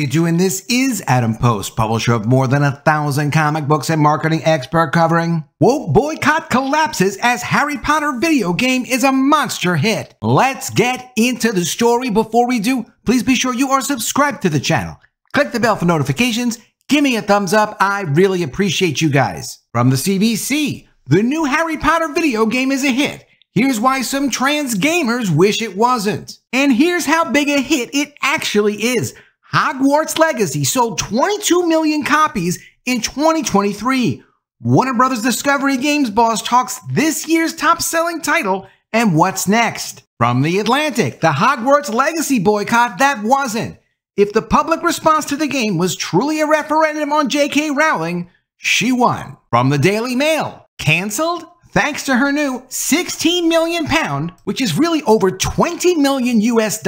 you doing? This is Adam Post, publisher of more than 1,000 comic books and marketing expert covering woke boycott collapses as Harry Potter video game is a monster hit. Let's get into the story. Before we do, please be sure you are subscribed to the channel. Click the bell for notifications. Give me a thumbs up. I really appreciate you guys. From the CBC, the new Harry Potter video game is a hit. Here's why some trans gamers wish it wasn't. And here's how big a hit it actually is. Hogwarts Legacy sold 22 million copies in 2023. Warner Bros. Discovery Games boss talks this year's top-selling title and what's next. From The Atlantic, the Hogwarts Legacy boycott that wasn't. If the public response to the game was truly a referendum on JK Rowling, she won. From the Daily Mail, cancelled? Thanks to her new £16 million, which is really over $20 million US,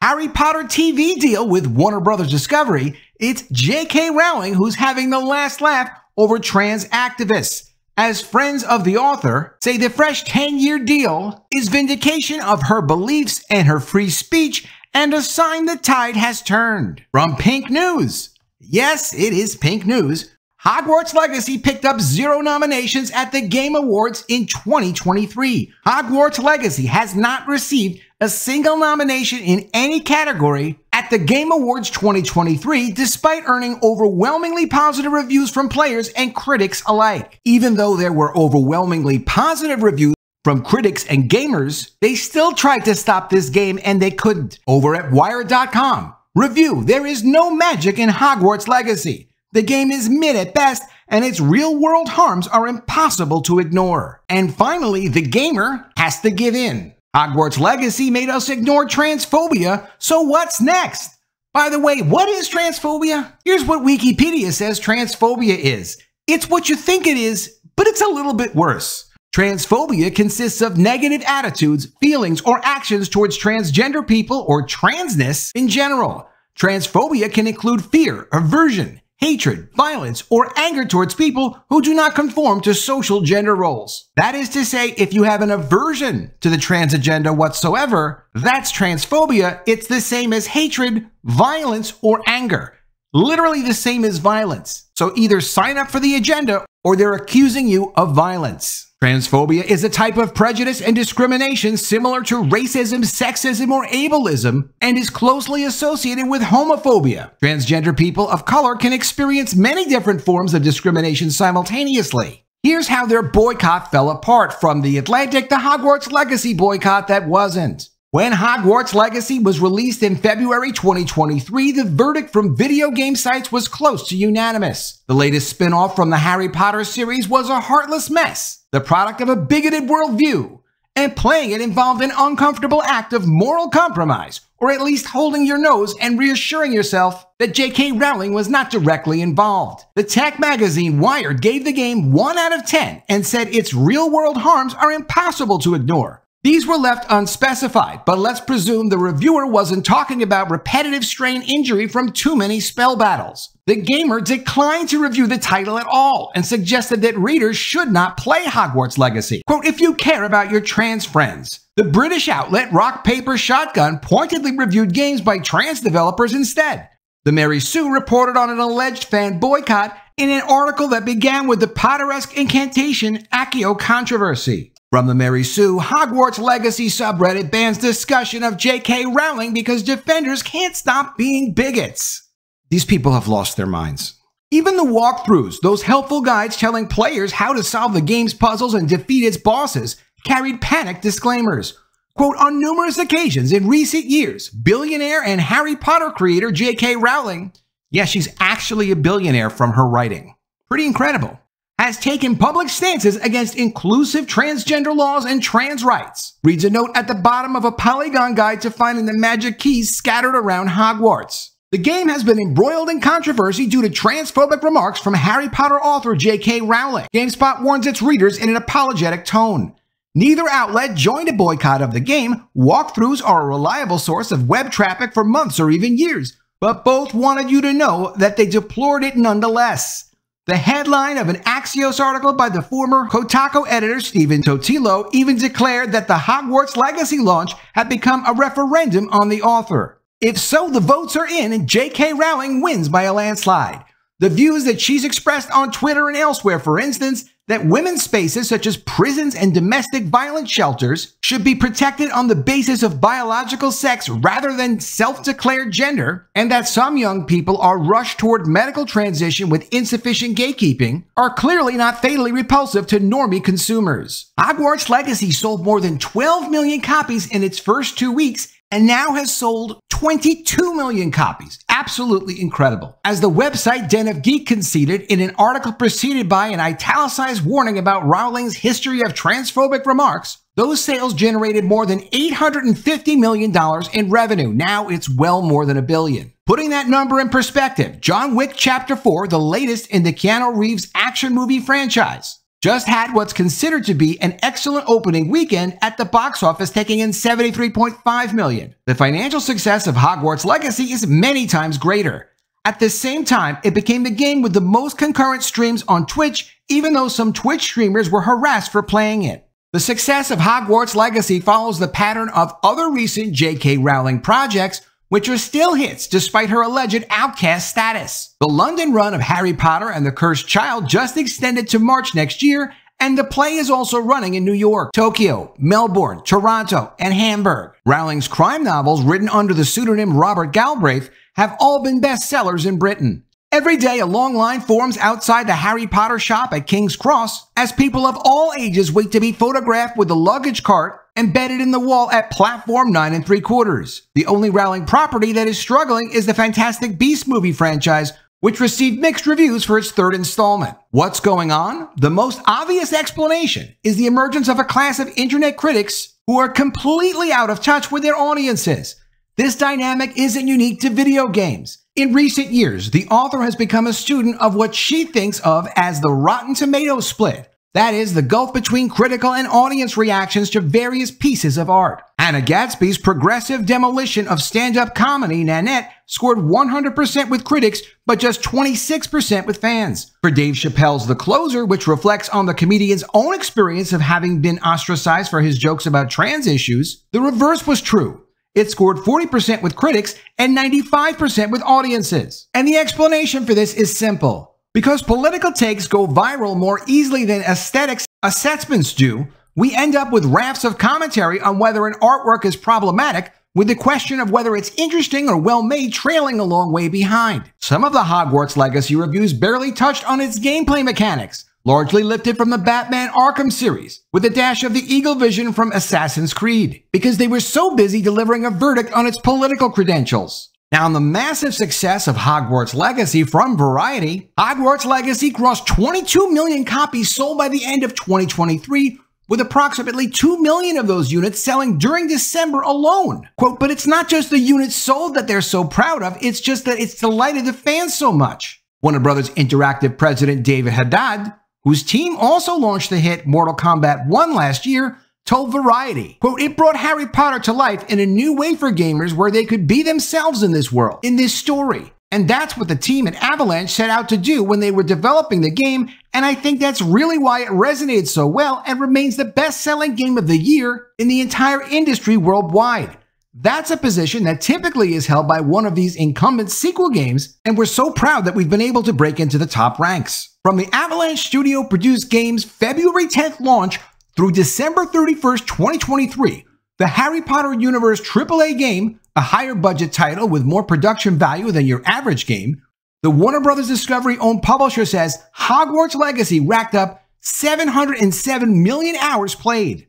Harry Potter TV deal with Warner Bros. Discovery, it's JK Rowling who's having the last laugh over trans activists. As friends of the author say, the fresh 10-year deal is vindication of her beliefs and her free speech and a sign the tide has turned. From Pink News, yes, it is Pink News, Hogwarts Legacy picked up 0 nominations at the Game Awards in 2023. Hogwarts Legacy has not received a single nomination in any category at the Game Awards 2023, despite earning overwhelmingly positive reviews from players and critics alike. Even though there were overwhelmingly positive reviews from critics and gamers, they still tried to stop this game and they couldn't. Over at Wired.com, review, there is no magic in Hogwarts Legacy. The game is mid at best, and its real-world harms are impossible to ignore. And finally, the gamer has to give in. Hogwarts Legacy made us ignore transphobia, so what's next? By the way, what is transphobia? Here's what Wikipedia says transphobia is. It's what you think it is, but it's a little bit worse. Transphobia consists of negative attitudes, feelings, or actions towards transgender people or transness in general. Transphobia can include fear, aversion, hatred, violence, or anger towards people who do not conform to social gender roles. That is to say, if you have an aversion to the trans agenda whatsoever, that's transphobia. It's the same as hatred, violence, or anger. Literally the same as violence. So either sign up for the agenda or they're accusing you of violence. Transphobia is a type of prejudice and discrimination similar to racism, sexism, or ableism, and is closely associated with homophobia. Transgender people of color can experience many different forms of discrimination simultaneously. Here's how their boycott fell apart. From The Atlantic, the Hogwarts Legacy boycott that wasn't. When Hogwarts Legacy was released in February 2023, the verdict from video game sites was close to unanimous. The latest spin-off from the Harry Potter series was a heartless mess, the product of a bigoted worldview, and playing it involved an uncomfortable act of moral compromise, or at least holding your nose and reassuring yourself that JK Rowling was not directly involved. The tech magazine Wired gave the game 1 out of 10 and said its real-world harms are impossible to ignore. These were left unspecified, but let's presume the reviewer wasn't talking about repetitive strain injury from too many spell battles. The gamer declined to review the title at all and suggested that readers should not play Hogwarts Legacy. Quote, if you care about your trans friends. The British outlet Rock Paper Shotgun pointedly reviewed games by trans developers instead. The Mary Sue reported on an alleged fan boycott in an article that began with the Potteresque incantation Accio controversy. From the Mary Sue, Hogwarts Legacy subreddit bans discussion of JK Rowling because defenders can't stop being bigots. These people have lost their minds. Even the walkthroughs, those helpful guides telling players how to solve the game's puzzles and defeat its bosses, carried panic disclaimers. Quote, on numerous occasions in recent years, billionaire and Harry Potter creator JK Rowling, yeah, she's actually a billionaire from her writing. Pretty incredible. Has taken public stances against inclusive transgender laws and trans rights. Reads a note at the bottom of a Polygon guide to finding the magic keys scattered around Hogwarts. The game has been embroiled in controversy due to transphobic remarks from Harry Potter author JK Rowling. GameSpot warns its readers in an apologetic tone. Neither outlet joined a boycott of the game. Walkthroughs are a reliable source of web traffic for months or even years, but both wanted you to know that they deplored it nonetheless. The headline of an Axios article by the former Kotaku editor Stephen Totilo even declared that the Hogwarts Legacy launch had become a referendum on the author. If so, the votes are in and JK Rowling wins by a landslide. The views that she's expressed on Twitter and elsewhere, for instance, that women's spaces such as prisons and domestic violence shelters should be protected on the basis of biological sex rather than self-declared gender, and that some young people are rushed toward medical transition with insufficient gatekeeping, are clearly not fatally repulsive to normie consumers. Hogwarts Legacy sold more than 12 million copies in its first 2 weeks and now has sold 22 million copies. Absolutely incredible. As the website Den of Geek conceded in an article preceded by an italicized warning about Rowling's history of transphobic remarks, those sales generated more than $850 million in revenue. Now it's well more than $1 billion. Putting that number in perspective, John Wick Chapter 4, the latest in the Keanu Reeves action movie franchise, just had what's considered to be an excellent opening weekend at the box office, taking in $73.5 million. The financial success of Hogwarts Legacy is many times greater. At the same time, it became the game with the most concurrent streams on Twitch, even though some Twitch streamers were harassed for playing it. The success of Hogwarts Legacy follows the pattern of other recent JK Rowling projects, which are still hits despite her alleged outcast status. The London run of Harry Potter and the Cursed Child just extended to March next year, and the play is also running in New York, Tokyo, Melbourne, Toronto, and Hamburg. Rowling's crime novels, written under the pseudonym Robert Galbraith, have all been bestsellers in Britain. Every day, a long line forms outside the Harry Potter shop at King's Cross as people of all ages wait to be photographed with the luggage cart embedded in the wall at platform 9 3/4. The only Rowling property that is struggling is the Fantastic Beasts movie franchise, which received mixed reviews for its third installment. What's going on? The most obvious explanation is the emergence of a class of internet critics who are completely out of touch with their audiences. This dynamic isn't unique to video games. In recent years, the author has become a student of what she thinks of as the Rotten Tomatoes split. That is, the gulf between critical and audience reactions to various pieces of art. Hannah Gadsby's progressive demolition of stand-up comedy Nanette scored 100% with critics, but just 26% with fans. For Dave Chappelle's The Closer, which reflects on the comedian's own experience of having been ostracized for his jokes about trans issues, the reverse was true. It scored 40% with critics and 95% with audiences. And the explanation for this is simple. Because political takes go viral more easily than aesthetics assessments do, we end up with rafts of commentary on whether an artwork is problematic, with the question of whether it's interesting or well-made trailing a long way behind. Some of the Hogwarts Legacy reviews barely touched on its gameplay mechanics, largely lifted from the Batman Arkham series, with a dash of the Eagle Vision from Assassin's Creed, because they were so busy delivering a verdict on its political credentials. Now, on the massive success of Hogwarts Legacy from Variety, Hogwarts Legacy grossed 22 million copies sold by the end of 2023, with approximately 2 million of those units selling during December alone. Quote, but it's not just the units sold that they're so proud of, it's just that it's delighted the fans so much. Warner Brothers Interactive president David Haddad, whose team also launched the hit Mortal Kombat 1 last year, told Variety, quote, it brought Harry Potter to life in a new way for gamers where they could be themselves in this world, in this story. And that's what the team at Avalanche set out to do when they were developing the game, and I think that's really why it resonated so well and remains the best-selling game of the year in the entire industry worldwide. That's a position that typically is held by one of these incumbent sequel games, and we're so proud that we've been able to break into the top ranks. From the Avalanche Studio-produced game's February 10th launch through December 31st, 2023, the Harry Potter universe AAA game, a higher budget title with more production value than your average game, the Warner Brothers Discovery-owned publisher says Hogwarts Legacy racked up 707 million hours played.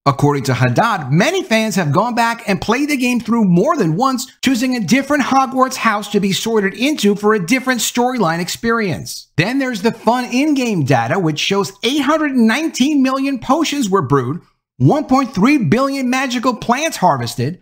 According to Haddad, many fans have gone back and played the game through more than once, choosing a different Hogwarts house to be sorted into for a different storyline experience. Then there's the fun in-game data, which shows 819 million potions were brewed, 1.3 billion magical plants harvested,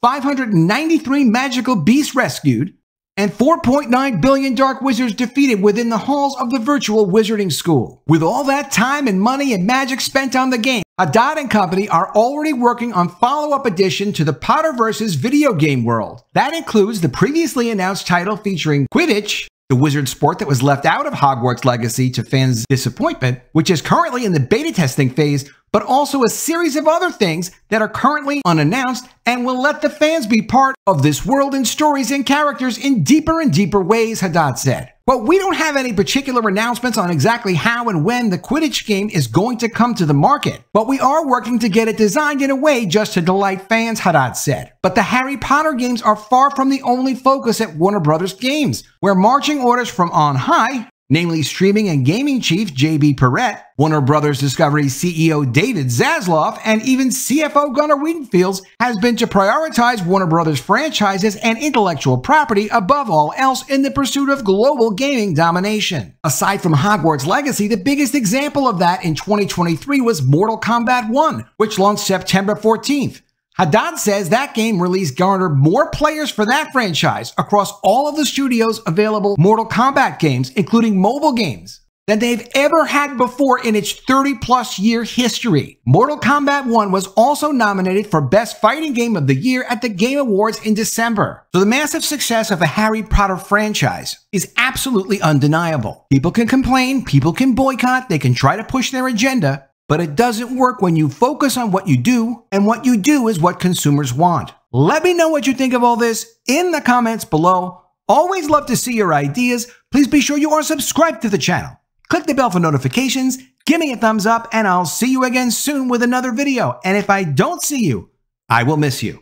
593 magical beasts rescued, and 4.9 billion dark wizards defeated within the halls of the virtual wizarding school. With all that time and money and magic spent on the game, Haddad and company are already working on follow-up edition to the Potterverse's video game world. That includes the previously announced title featuring Quidditch, the wizard sport that was left out of Hogwarts Legacy to fans' disappointment, which is currently in the beta testing phase, but also a series of other things that are currently unannounced and will let the fans be part of this world and stories and characters in deeper and deeper ways, Haddad said. But we don't have any particular announcements on exactly how and when the Quidditch game is going to come to the market, but we are working to get it designed in a way just to delight fans, Haddad said. But the Harry Potter games are far from the only focus at Warner Brothers Games, where marching orders from on high, namely streaming and gaming chief J.B. Perrette, Warner Brothers Discovery CEO David Zaslav, and even CFO Gunnar Wiedenfields, has been to prioritize Warner Brothers franchises and intellectual property above all else in the pursuit of global gaming domination. Aside from Hogwarts Legacy, the biggest example of that in 2023 was Mortal Kombat 1, which launched September 14th. Haddad says that game release garnered more players for that franchise across all of the studio's available Mortal Kombat games, including mobile games, than they've ever had before in its 30-plus year history. Mortal Kombat 1 was also nominated for Best Fighting Game of the Year at the Game Awards in December. So the massive success of the Harry Potter franchise is absolutely undeniable. People can complain, people can boycott, they can try to push their agenda, but it doesn't work when you focus on what you do, and what you do is what consumers want. Let me know what you think of all this in the comments below. Always love to see your ideas. Please be sure you are subscribed to the channel. Click the bell for notifications, give me a thumbs up, and I'll see you again soon with another video. And if I don't see you, I will miss you.